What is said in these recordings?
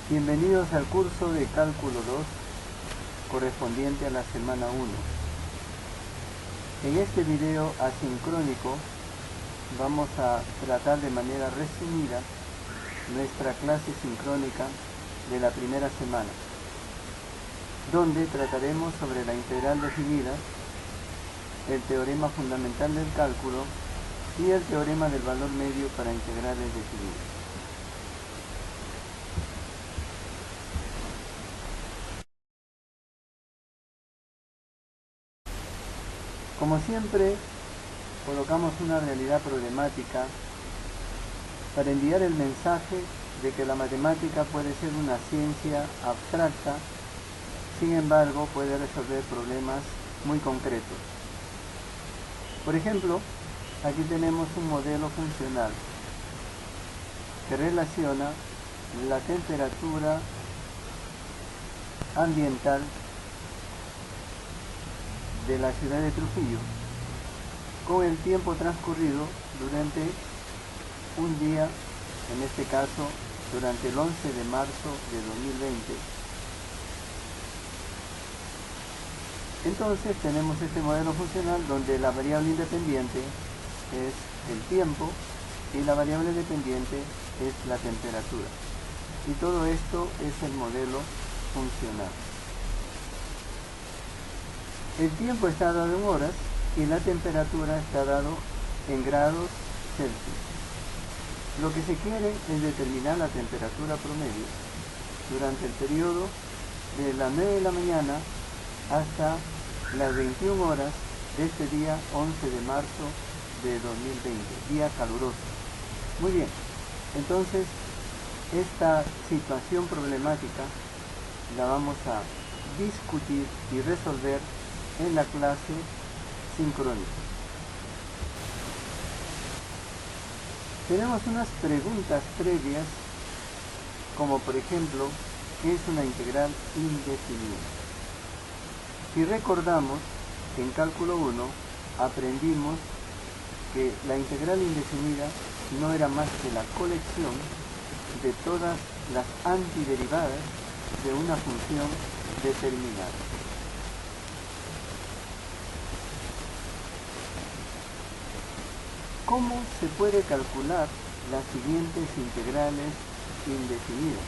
Bienvenidos al curso de Cálculo 2 correspondiente a la semana 1. En este video asincrónico vamos a tratar de manera resumida nuestra clase sincrónica de la primera semana, donde trataremos sobre la integral definida, el teorema fundamental del cálculo y el teorema del valor medio para integrales definidas. Como siempre, colocamos una realidad problemática para enviar el mensaje de que la matemática puede ser una ciencia abstracta, sin embargo puede resolver problemas muy concretos. Por ejemplo, aquí tenemos un modelo funcional que relaciona la temperatura ambiental de la ciudad de Trujillo con el tiempo transcurrido durante un día, en este caso durante el 11 de marzo de 2020. Entonces tenemos este modelo funcional donde la variable independiente es el tiempo y la variable dependiente es la temperatura, y todo esto es el modelo funcional. El tiempo está dado en horas y la temperatura está dado en grados Celsius. Lo que se quiere es determinar la temperatura promedio durante el periodo de las 9 de la mañana hasta las 21 horas de este día 11 de marzo de 2020, día caluroso. Muy bien, entonces esta situación problemática la vamos a discutir y resolver en la clase sincrónica. Tenemos unas preguntas previas, como por ejemplo, ¿qué es una integral indefinida? Si recordamos, en cálculo 1 aprendimos que la integral indefinida no era más que la colección de todas las antiderivadas de una función determinada. ¿Cómo se puede calcular las siguientes integrales indefinidas?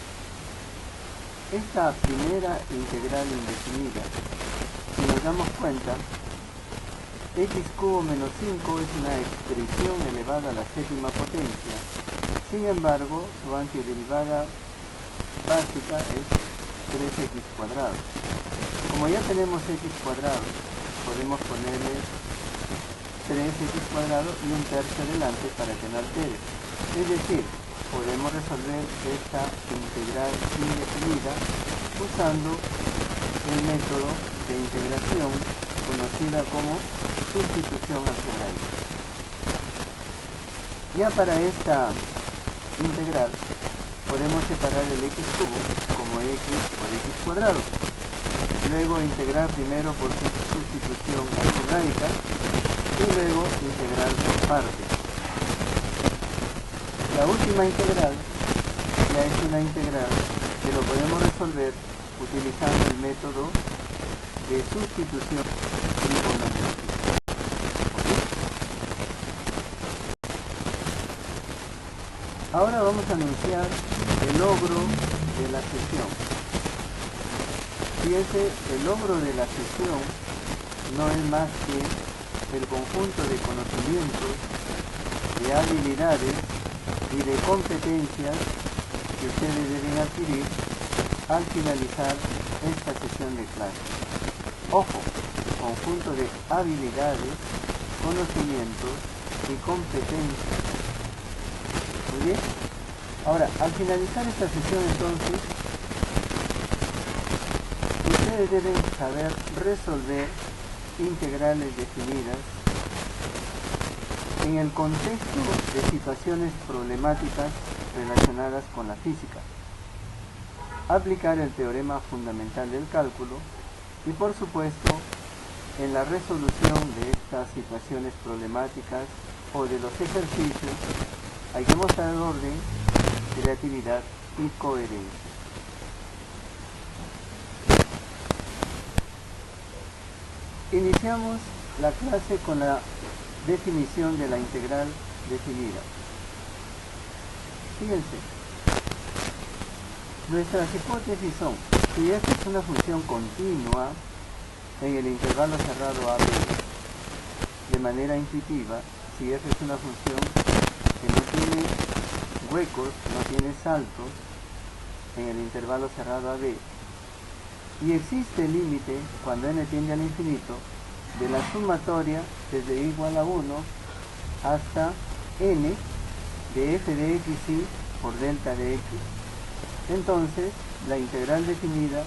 Esta primera integral indefinida, si nos damos cuenta, x cubo menos 5 es una expresión elevada a la séptima potencia. Sin embargo, su antiderivada básica es 3x cuadrado. Como ya tenemos x cuadrado, podemos ponerle 3x cuadrado y un tercio delante para que no altere. Es decir, podemos resolver esta integral indefinida usando el método de integración conocida como sustitución algebraica. Ya para esta integral podemos separar el x cubo como x por x cuadrado, luego integrar primero por sustitución algebraica y luego integrar por partes. La última integral ya es una integral que lo podemos resolver utilizando el método de sustitución trigonométrica. Ahora vamos a anunciar el logro de la sesión. Fíjense, el logro de la sesión no es más que el conjunto de conocimientos, de habilidades y de competencias que ustedes deben adquirir al finalizar esta sesión de clase. Ojo, conjunto de habilidades, conocimientos y competencias. Muy bien. Ahora, al finalizar esta sesión entonces, ustedes deben saber resolver integrales definidas en el contexto de situaciones problemáticas relacionadas con la física, aplicar el teorema fundamental del cálculo y, por supuesto, en la resolución de estas situaciones problemáticas o de los ejercicios hay que mostrar orden, creatividad y coherencia. Iniciamos la clase con la definición de la integral definida. Fíjense, nuestras hipótesis son: si f es una función continua en el intervalo cerrado a b, de manera intuitiva, si f es una función que no tiene huecos, no tiene saltos en el intervalo cerrado a b, y existe el límite cuando n tiende al infinito de la sumatoria desde igual a 1 hasta n de f de x y por delta de x, entonces la integral definida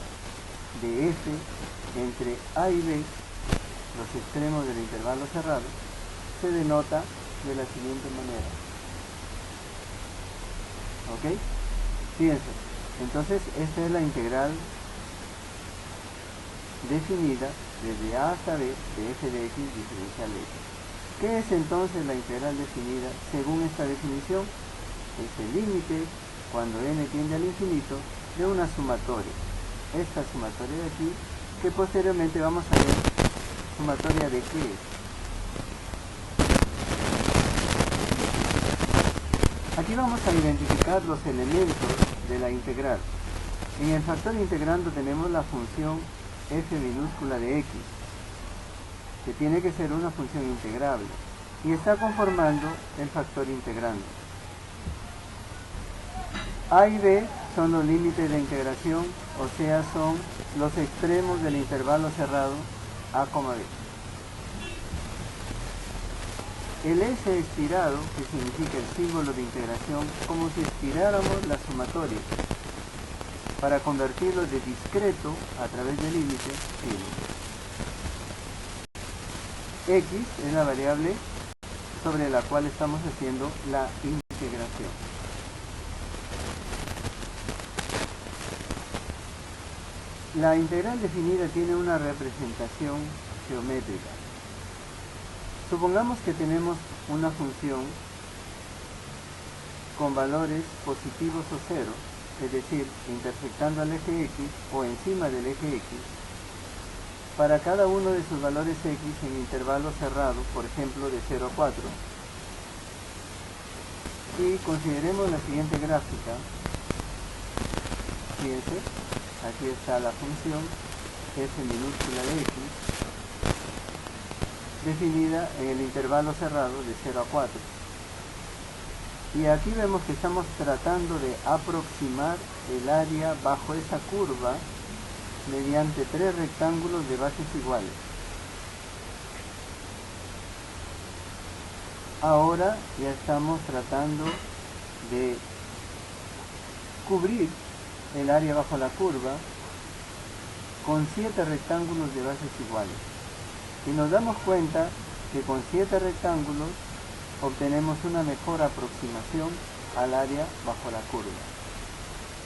de f entre a y b, los extremos del intervalo cerrado, se denota de la siguiente manera. ¿Ok? Fíjense, entonces esta es la integral definida desde a hasta b de f de x diferencial de x. ¿Qué es entonces la integral definida según esta definición? Es el límite cuando n tiende al infinito de una sumatoria. Esta sumatoria de aquí, que posteriormente vamos a ver sumatoria de qué es. Aquí vamos a identificar los elementos de la integral. En el factor integrando tenemos la función f minúscula de x, que tiene que ser una función integrable, y está conformando el factor integrando. A y b son los límites de integración, o sea, son los extremos del intervalo cerrado a, b. El s estirado, que significa el símbolo de integración, como si estiráramos la sumatoria para convertirlo de discreto a través del límite fijo. X es la variable sobre la cual estamos haciendo la integración. La integral definida tiene una representación geométrica. Supongamos que tenemos una función con valores positivos o cero, es decir, intersectando al eje x o encima del eje x, para cada uno de sus valores x en intervalo cerrado, por ejemplo de 0 a 4. Y consideremos la siguiente gráfica. Fíjense, aquí está la función f minúscula de x, definida en el intervalo cerrado de 0 a 4. Y aquí vemos que estamos tratando de aproximar el área bajo esa curva mediante tres rectángulos de bases iguales. Ahora ya estamos tratando de cubrir el área bajo la curva con 7 rectángulos de bases iguales. Y nos damos cuenta que con 7 rectángulos obtenemos una mejor aproximación al área bajo la curva.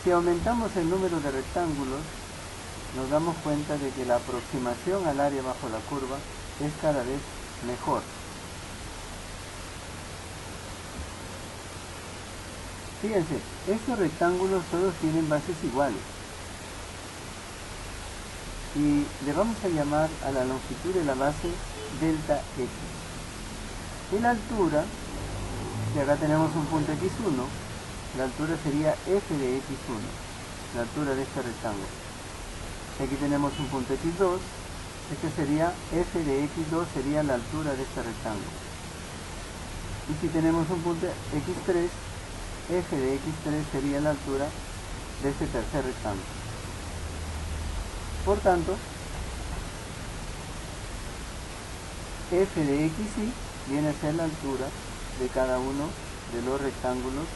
Si aumentamos el número de rectángulos, nos damos cuenta de que la aproximación al área bajo la curva es cada vez mejor. Fíjense, estos rectángulos todos tienen bases iguales. Y le vamos a llamar a la longitud de la base delta x. Y la altura, que acá tenemos un punto x1, la altura sería f de x1, la altura de este rectángulo. Aquí tenemos un punto x2, este sería f de x2, sería la altura de este rectángulo. Y si tenemos un punto x3, f de x3 sería la altura de este tercer rectángulo. Por tanto, f de xy viene a ser la altura de cada uno de los rectángulos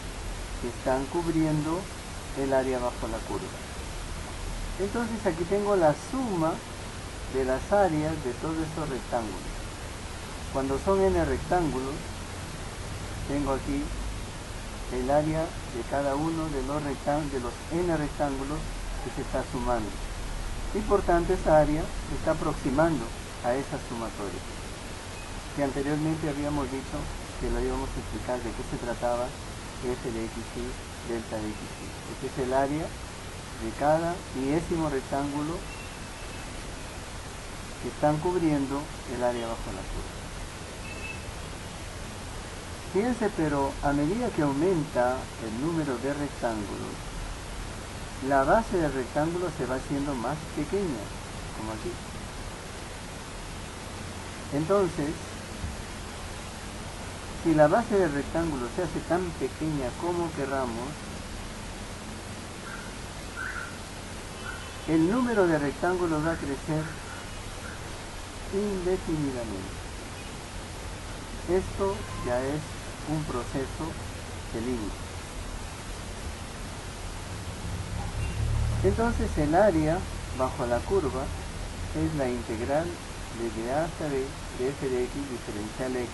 que están cubriendo el área bajo la curva. Entonces aquí tengo la suma de las áreas de todos estos rectángulos. Cuando son n rectángulos, tengo aquí el área de cada uno de los n rectángulos que se está sumando. Y por tanto esa área se está aproximando a esa sumatoria, que anteriormente habíamos dicho que lo íbamos a explicar de qué se trataba f de xy, delta de xy. Este es el área de cada 10º rectángulo que están cubriendo el área bajo la curva. Fíjense, pero a medida que aumenta el número de rectángulos, la base del rectángulo se va haciendo más pequeña, como aquí. Entonces, si la base del rectángulo se hace tan pequeña como querramos, el número de rectángulos va a crecer indefinidamente. Esto ya es un proceso de límite. Entonces el área bajo la curva es la integral desde a hasta b de f de x diferencial x,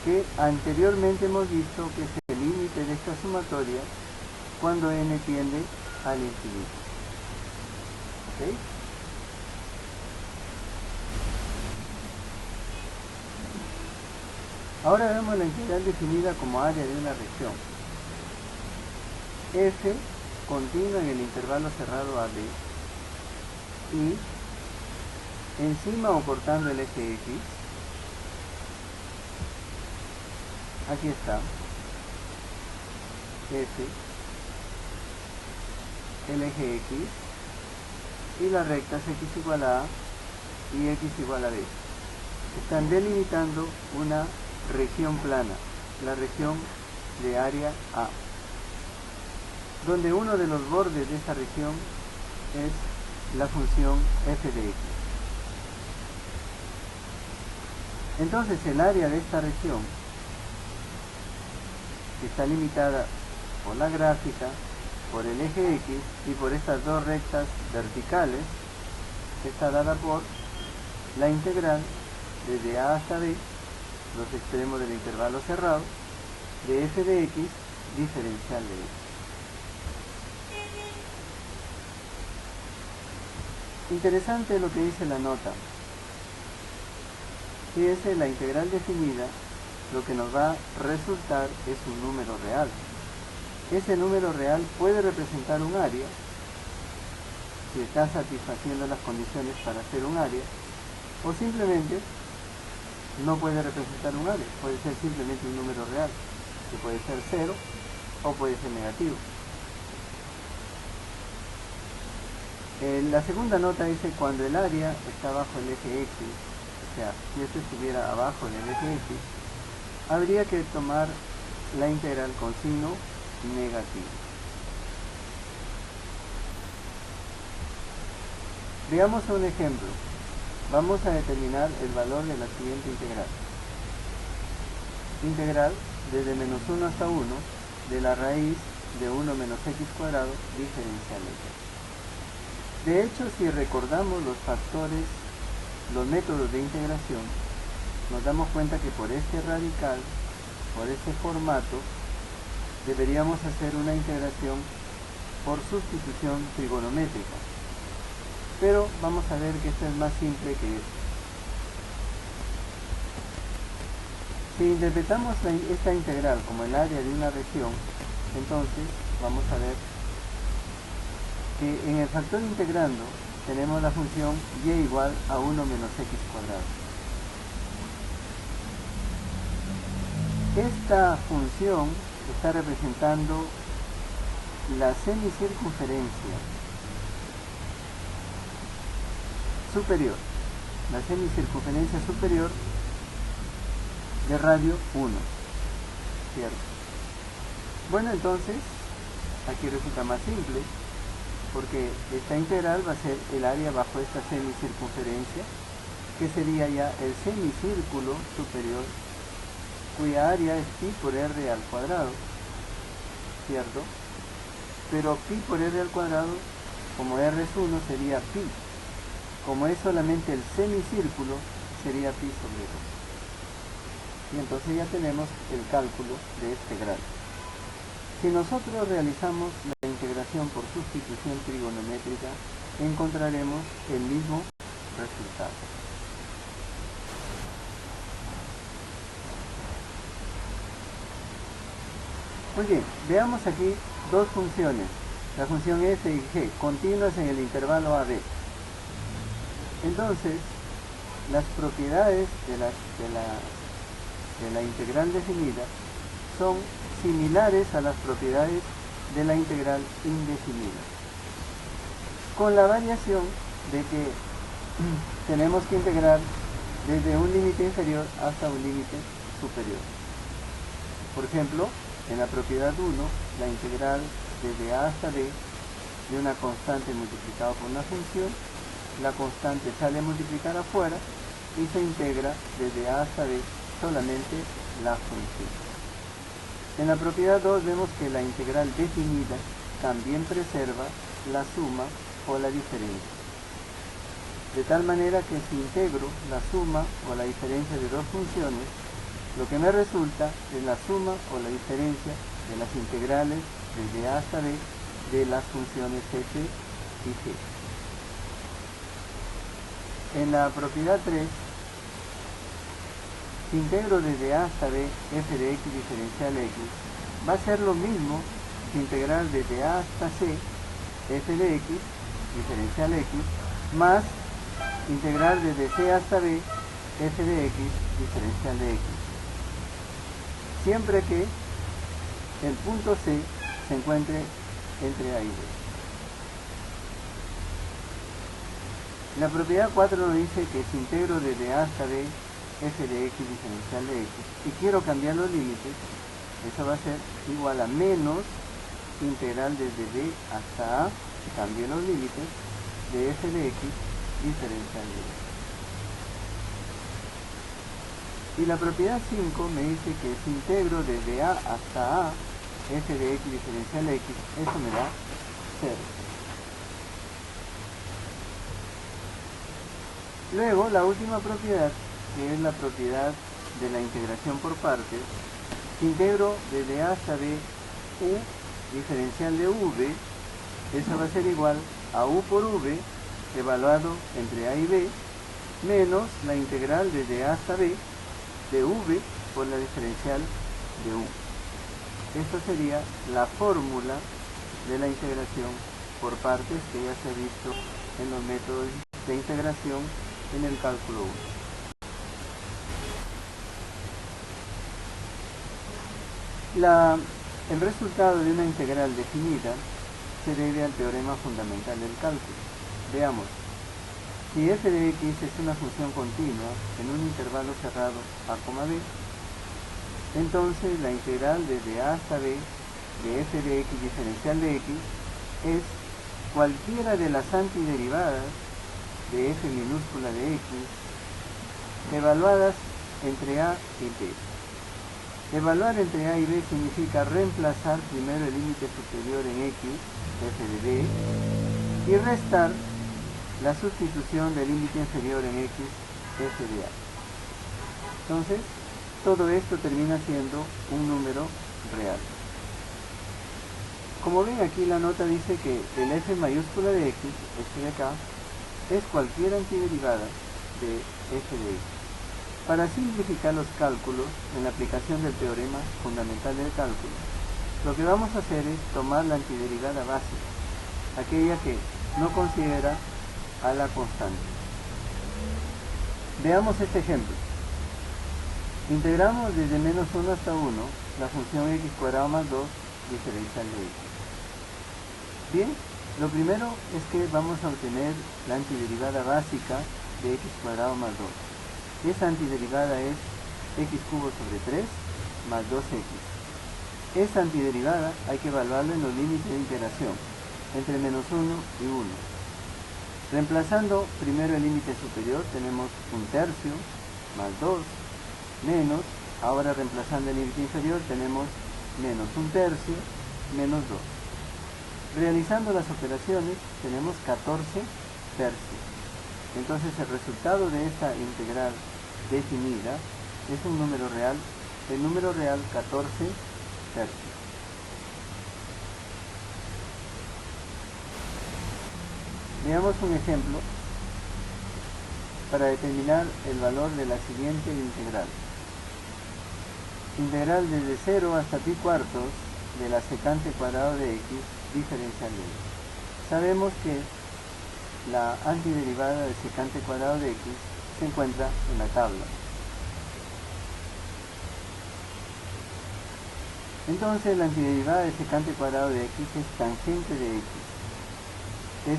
que anteriormente hemos visto que es el límite de esta sumatoria cuando n tiende al infinito. ¿Ok? Ahora vemos la integral definida como área de una región. F continua en el intervalo cerrado a b y encima o cortando el eje x, aquí está, F, el eje x y las rectas x igual a y x igual a b. Están delimitando una región plana, la región de área A, donde uno de los bordes de esa región es la función f de x. Entonces el área de esta región, que está limitada por la gráfica, por el eje x y por estas dos rectas verticales, está dada por la integral desde a hasta b, los extremos del intervalo cerrado, de f de x diferencial de x. Interesante lo que dice la nota. Fíjense, la integral definida, lo que nos va a resultar es un número real. Ese número real puede representar un área, si está satisfaciendo las condiciones para hacer un área, o simplemente no puede representar un área, puede ser simplemente un número real, que puede ser 0 o puede ser negativo. La segunda nota dice cuando el área está bajo el eje x, o sea, si esto estuviera abajo del eje x, habría que tomar la integral con signo negativo. Veamos un ejemplo. Vamos a determinar el valor de la siguiente integral. Integral desde menos 1 hasta 1 de la raíz de 1 menos x cuadrado diferencial x. De hecho, si recordamos los factores, los métodos de integración, nos damos cuenta que por este radical, por este formato, deberíamos hacer una integración por sustitución trigonométrica. Pero vamos a ver que esto es más simple que esto. Si interpretamos esta integral como el área de una región, entonces vamos a ver que en el factor integrando tenemos la función y igual a 1 menos x cuadrado. Esta función está representando la semicircunferencia superior, la semicircunferencia superior de radio 1, ¿cierto? Bueno, entonces aquí resulta más simple, porque esta integral va a ser el área bajo esta semicircunferencia, que sería ya el semicírculo superior, cuya área es pi por r al cuadrado, ¿cierto? Pero pi por r al cuadrado, como r es 1, sería pi. Como es solamente el semicírculo, sería pi sobre 2. Y entonces ya tenemos el cálculo de este grado. Si nosotros realizamos la integración por sustitución trigonométrica, encontraremos el mismo resultado. Muy bien, veamos aquí dos funciones, la función f y g, continuas en el intervalo AB. Entonces, las propiedades de la integral definida son similares a las propiedades de la integral indefinida, con la variación de que tenemos que integrar desde un límite inferior hasta un límite superior. Por ejemplo, en la propiedad 1, la integral desde a hasta b de una constante multiplicado por una función, la constante sale a multiplicar afuera y se integra desde a hasta b solamente la función. En la propiedad 2 vemos que la integral definida también preserva la suma o la diferencia, de tal manera que si integro la suma o la diferencia de dos funciones, lo que me resulta es la suma o la diferencia de las integrales desde a hasta b de las funciones f y g. En la propiedad 3, si integro desde a hasta b f de x diferencial x, va a ser lo mismo que integrar desde a hasta c f de x diferencial x más integrar desde c hasta b f de x diferencial de x, siempre que el punto C se encuentre entre A y B. La propiedad 4 nos dice que si integro desde A hasta B f de x diferencial de x y quiero cambiar los límites, eso va a ser igual a menos integral desde b hasta a, cambio los límites, de f de x diferencial de x. Y la propiedad 5 me dice que si integro desde a hasta a f de x diferencial x, eso me da 0. Luego, la última propiedad, que es la propiedad de la integración por partes, si integro desde a hasta b u diferencial de v, eso va a ser igual a u por v evaluado entre a y b, menos la integral desde a hasta b de v por la diferencial de u. Esta sería la fórmula de la integración por partes que ya se ha visto en los métodos de integración en el cálculo 1. El resultado de una integral definida se debe al teorema fundamental del cálculo. Veamos, si f de x es una función continua en un intervalo cerrado a, b, entonces la integral desde a hasta b de f de x diferencial de x es cualquiera de las antiderivadas de f minúscula de x evaluadas entre a y b. Evaluar entre a y b significa reemplazar primero el límite superior en x, f de b, y restar la sustitución del límite inferior en x, f de a. Entonces, todo esto termina siendo un número real. Como ven aquí, la nota dice que el f mayúscula de x, este de acá, es cualquier antiderivada de f de x. Para simplificar los cálculos en la aplicación del teorema fundamental del cálculo, lo que vamos a hacer es tomar la antiderivada básica, aquella que no considera a la constante. Veamos este ejemplo. Integramos desde menos 1 hasta 1 la función x cuadrado más 2 diferencial de x. Bien, lo primero es que vamos a obtener la antiderivada básica de x cuadrado más 2. Esa antiderivada es x cubo sobre 3 más 2x. Esa antiderivada hay que evaluarla en los límites de integración, entre menos 1 y 1. Reemplazando primero el límite superior, tenemos 1/3 más 2, menos, ahora reemplazando el límite inferior, tenemos menos 1/3 menos 2. Realizando las operaciones, tenemos 14/3. Entonces el resultado de esta integral definida es un número real, el número real 14/3. Veamos un ejemplo para determinar el valor de la siguiente integral. Integral desde 0 hasta pi cuartos de la secante cuadrado de x diferencial de x. Sabemos que la antiderivada de secante cuadrado de x se encuentra en la tabla. Entonces la antiderivada de secante cuadrado de x es tangente de x.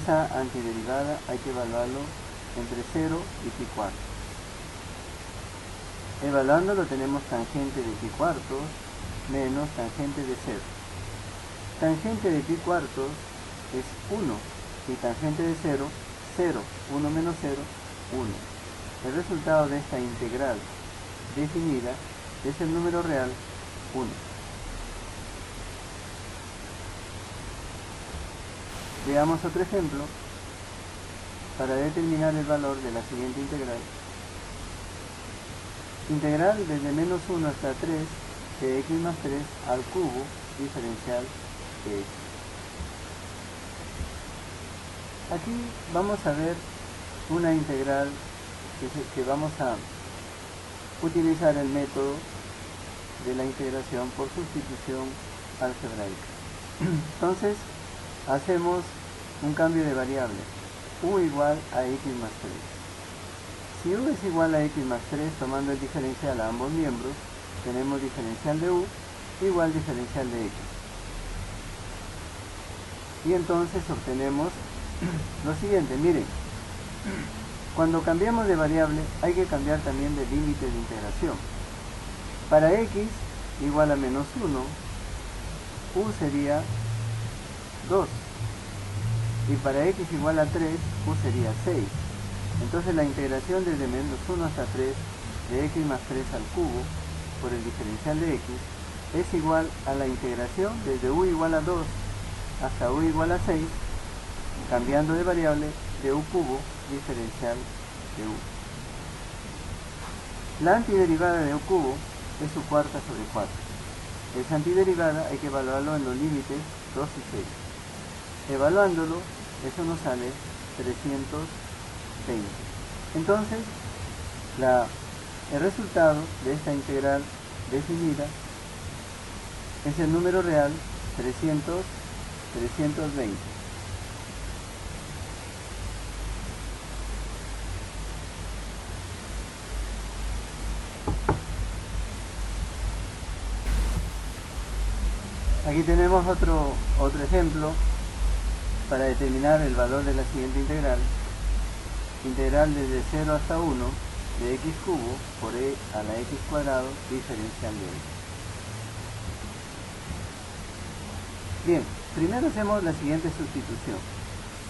Esa antiderivada hay que evaluarlo entre 0 y pi cuartos. Evaluándolo tenemos tangente de pi cuartos menos tangente de 0. Tangente de pi cuartos es 1 y tangente de 0, 0. 1 menos 0, 1. El resultado de esta integral definida es el número real 1. Veamos otro ejemplo para determinar el valor de la siguiente integral. Integral desde menos 1 hasta 3 de x más 3 al cubo diferencial de x. Aquí vamos a ver una integral que vamos a utilizar el método de la integración por sustitución algebraica. Entonces, hacemos un cambio de variable, u igual a x más 3. Si u es igual a x más 3, tomando el diferencial a ambos miembros, tenemos diferencial de u igual diferencial de x. Y entonces obtenemos lo siguiente, miren, cuando cambiamos de variable hay que cambiar también de límite de integración. Para x igual a menos 1, u sería 2. Y para x igual a 3, u sería 6. Entonces la integración desde menos 1 hasta 3 de x más 3 al cubo por el diferencial de x es igual a la integración desde u igual a 2 hasta u igual a 6, cambiando de variable, de u cubo diferencial de u. La antiderivada de u cubo es su cuarta sobre 4. Esa antiderivada hay que evaluarlo en los límites 2 y 6. Evaluándolo, eso nos sale 320. Entonces, el resultado de esta integral definida es el número real 320. Aquí tenemos otro ejemplo para determinar el valor de la siguiente integral. Integral desde 0 hasta 1 de x cubo por e a la x cuadrado diferencial de x. Bien, primero hacemos la siguiente sustitución.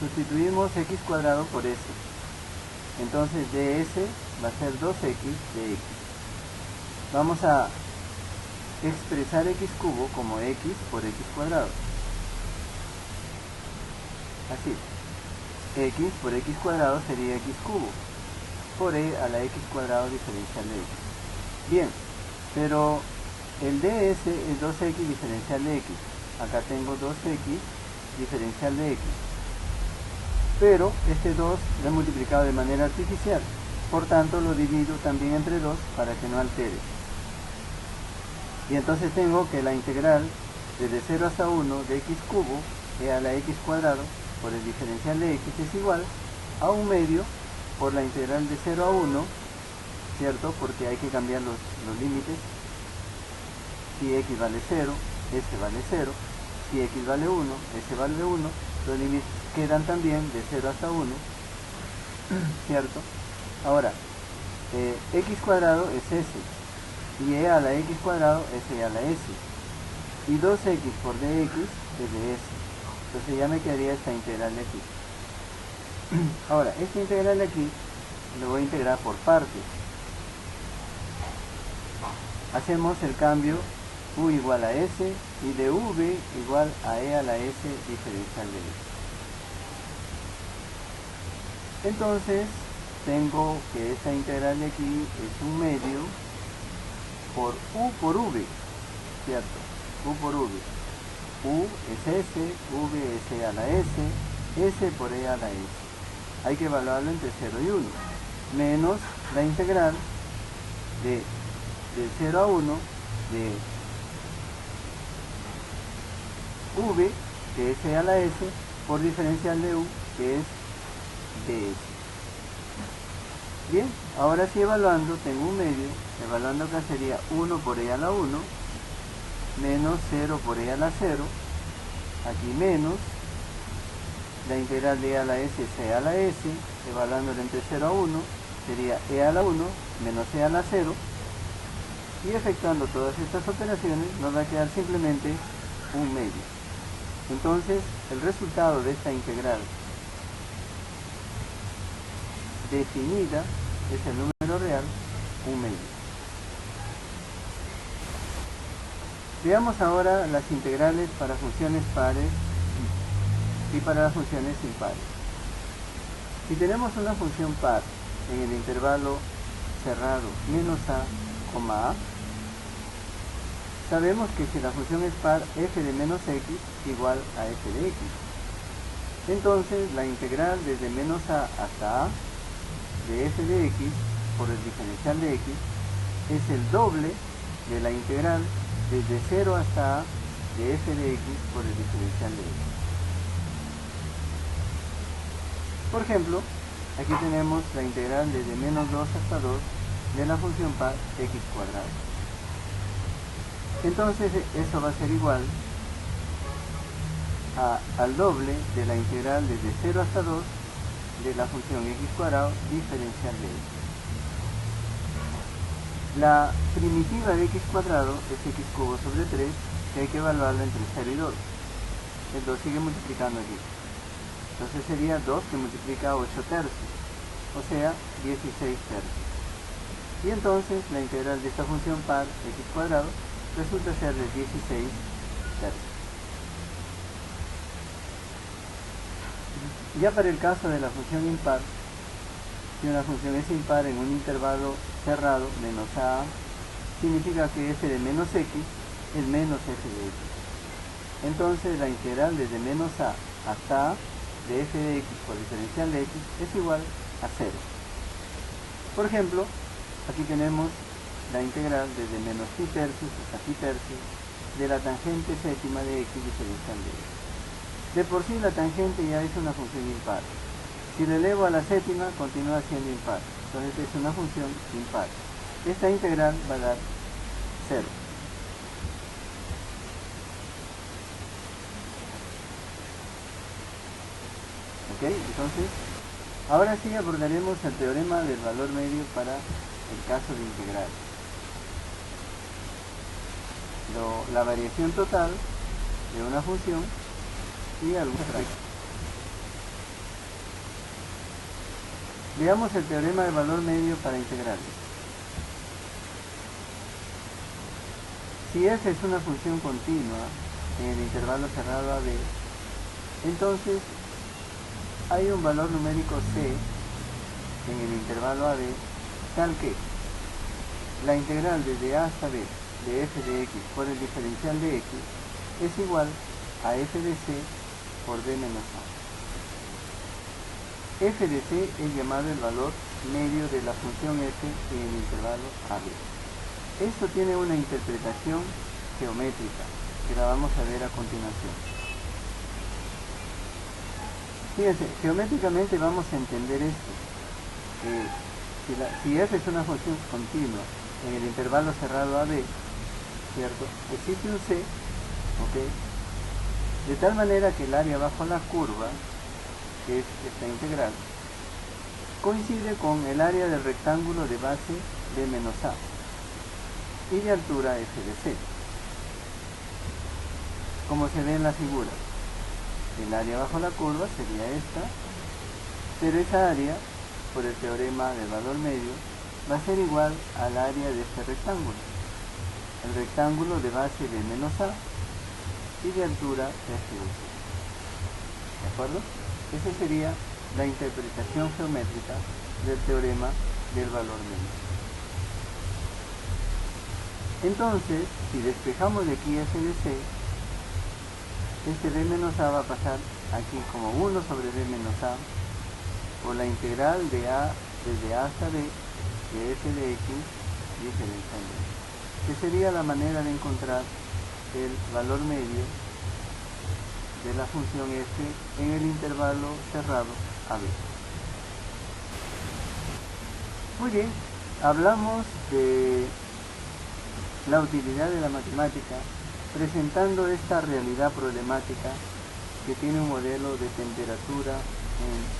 Sustituimos x cuadrado por s. Entonces ds va a ser 2x de x. Vamos a expresar x cubo como x por x cuadrado. Así, x por x cuadrado sería x cubo por e a la x cuadrado diferencial de x. Bien, pero el ds es 2x diferencial de x. Acá tengo 2x diferencial de x. Pero este 2 lo he multiplicado de manera artificial. Por tanto, lo divido también entre 2 para que no altere. Y entonces tengo que la integral desde 0 hasta 1 de x cubo e a la x cuadrado por el diferencial de x es igual a 1 medio por la integral de 0 a 1, ¿cierto? Porque hay que cambiar los límites. Si x vale 0, s vale 0. Si x vale 1, s vale 1. Los límites quedan también de 0 hasta 1, ¿cierto? Ahora, x cuadrado es s. Y e a la x cuadrado es e a la s. Y 2x por dx es de s. Entonces ya me quedaría esta integral de aquí. Ahora, esta integral de aquí lo voy a integrar por partes. Hacemos el cambio u igual a s y de v igual a e a la s diferencial de x. Entonces tengo que esta integral de aquí es 1 medio por u por v, ¿cierto? U por v. U es s, v es e a la s, s por e a la s. Hay que evaluarlo entre 0 y 1. Menos la integral de 0 a 1 de v, que es e a la s, por diferencial de u, que es ds. Bien, ahora sí evaluando, tengo un medio, evaluando acá sería 1 por e a la 1, menos 0 por e a la 0, aquí menos, la integral de e a la s es e a la s, evaluándolo entre 0 a 1, sería e a la 1 menos e a la 0, y efectuando todas estas operaciones nos va a quedar simplemente un medio. Entonces, el resultado de esta integral definida es el número real, un medio. Veamos ahora las integrales para funciones pares y para las funciones impares. Si tenemos una función par en el intervalo cerrado menos a, a, sabemos que si la función es par, f de menos x igual a f de x. Entonces, la integral desde menos a hasta a de f de x por el diferencial de x es el doble de la integral desde 0 hasta a de f de x por el diferencial de x. Por ejemplo, aquí tenemos la integral desde menos 2 hasta 2 de la función par x cuadrado. Entonces eso va a ser igual al doble de la integral desde 0 hasta 2 de la función x cuadrado diferencial de x. La primitiva de x cuadrado es x cubo sobre 3, que hay que evaluarla entre 0 y 2. El 2 sigue multiplicando aquí. Entonces sería 2 que multiplica 8 tercios, o sea, 16 tercios. Y entonces la integral de esta función par x cuadrado resulta ser de 16 tercios. Ya para el caso de la función impar, si una función es impar en un intervalo cerrado menos a, significa que f de menos x es menos f de x. Entonces la integral desde menos a hasta a de f de x por diferencial de x es igual a 0. Por ejemplo, aquí tenemos la integral desde menos pi tercios hasta pi tercios de la tangente séptima de x diferencial de x. De por sí la tangente ya es una función impar. Si le elevo a la séptima, continúa siendo impar. Entonces es una función impar. Esta integral va a dar 0. ¿Ok? Entonces, ahora sí abordaremos el teorema del valor medio para el caso de integral. La variación total de una función y alguna fracción. Veamos el teorema del valor medio para integrales. Si f es una función continua en el intervalo cerrado a b, entonces hay un valor numérico c en el intervalo a b tal que la integral desde a hasta b de f de x por el diferencial de x es igual a f de c por b menos a. F de c es llamado el valor medio de la función f en el intervalo a b. Esto tiene una interpretación geométrica que la vamos a ver a continuación. Fíjense, geométricamente vamos a entender esto. Si f es una función continua en el intervalo cerrado a b, ¿cierto? Existe un c, ¿ok? De tal manera que el área bajo la curva, que es esta integral, coincide con el área del rectángulo de base b menos a y de altura f de c, como se ve en la figura. El área bajo la curva sería esta, pero esa área, por el teorema del valor medio, va a ser igual al área de este rectángulo, el rectángulo de base b menos a y de altura f de c. ¿De acuerdo? Esa sería la interpretación geométrica del teorema del valor medio. Entonces, si despejamos de aquí f de c, este b menos a va a pasar aquí como 1 sobre b menos a por la integral de a desde a hasta b de f de x diferencial de x, que sería la manera de encontrar el valor medio de la función f en el intervalo cerrado a b. Muy bien, hablamos de la utilidad de la matemática presentando esta realidad problemática que tiene un modelo de temperatura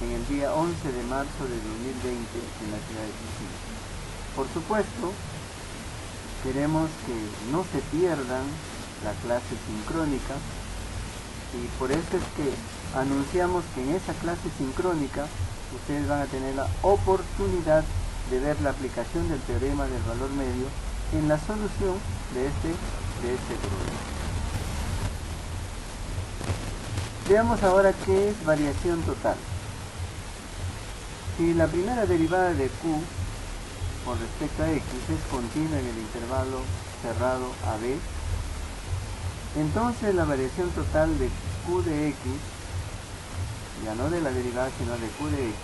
en el día 11 de marzo de 2020 en la ciudad de Trujillo. Por supuesto, queremos que no se pierdan la clase sincrónica y por eso es que anunciamos que en esa clase sincrónica ustedes van a tener la oportunidad de ver la aplicación del teorema del valor medio en la solución de este problema. Veamos ahora qué es variación total. Si la primera derivada de q con respecto a x es continua en el intervalo cerrado AB, entonces la variación total de q de x, ya no de la derivada sino de q de x,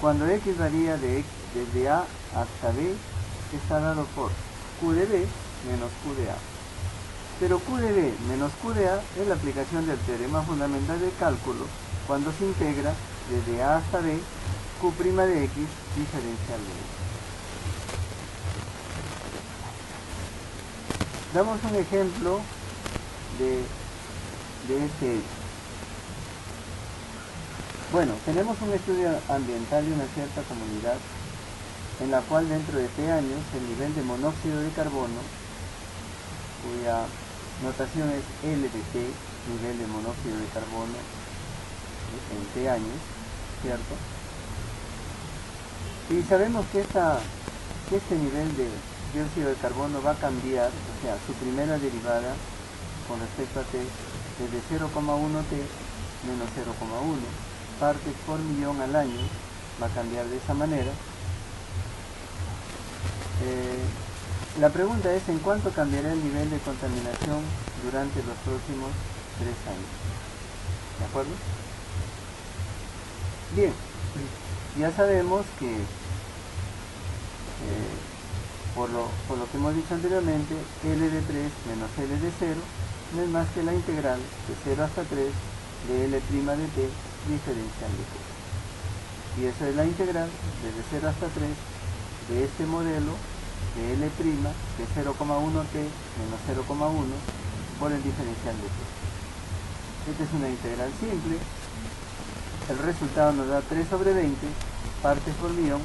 cuando x varía desde a hasta b, está dado por q de b menos q de a. Pero q de b menos q de a es la aplicación del teorema fundamental del cálculo cuando se integra desde a hasta b q' de x diferencial de x. Damos un ejemplo de este hecho. Bueno, tenemos un estudio ambiental de una cierta comunidad en la cual dentro de T años el nivel de monóxido de carbono, cuya notación es L de T, nivel de monóxido de carbono en T años, ¿cierto? Y sabemos que este nivel de dióxido de carbono va a cambiar, o sea, su primera derivada con respecto a T, desde 0,1 T menos 0,1 partes por millón al año, va a cambiar de esa manera. La pregunta es en cuánto cambiará el nivel de contaminación durante los próximos 3 años. ¿De acuerdo? Bien, ya sabemos que por lo que hemos dicho anteriormente, L de 3 menos L de 0 no es más que la integral de 0 hasta 3 de L' de T diferencial de T. Y eso es la integral desde 0 hasta 3 de este modelo de L', que es 0,1 T menos 0,1 por el diferencial de T. Esta es una integral simple. El resultado nos da 3 sobre 20 partes por millón,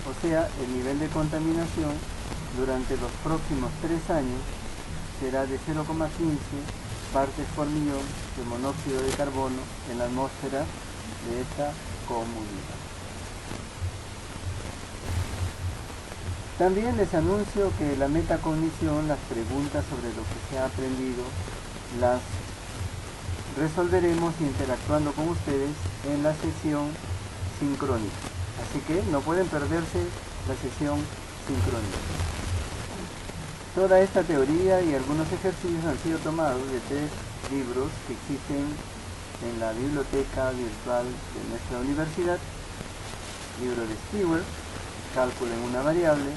o sea, el nivel de contaminación durante los próximos 3 años será de 0,15 partes por millón de monóxido de carbono en la atmósfera de esta comunidad. También les anuncio que la metacognición, las preguntas sobre lo que se ha aprendido, las resolveremos interactuando con ustedes en la sesión sincrónica. Así que no pueden perderse la sesión sincrónica. Toda esta teoría y algunos ejercicios han sido tomados de 3 libros que existen en la biblioteca virtual de nuestra universidad. Libro de Stewart, Cálculo en una variable.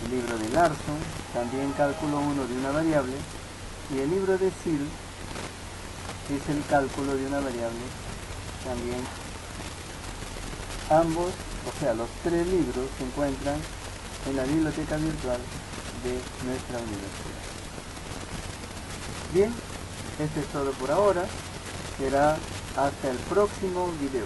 El libro de Larson, también Cálculo 1 de una variable. Y el libro de Searle, que es el cálculo de una variable, también. Ambos, o sea, los 3 libros se encuentran en la biblioteca virtual de nuestra universidad. Bien, esto es todo por ahora. Será hasta el próximo video.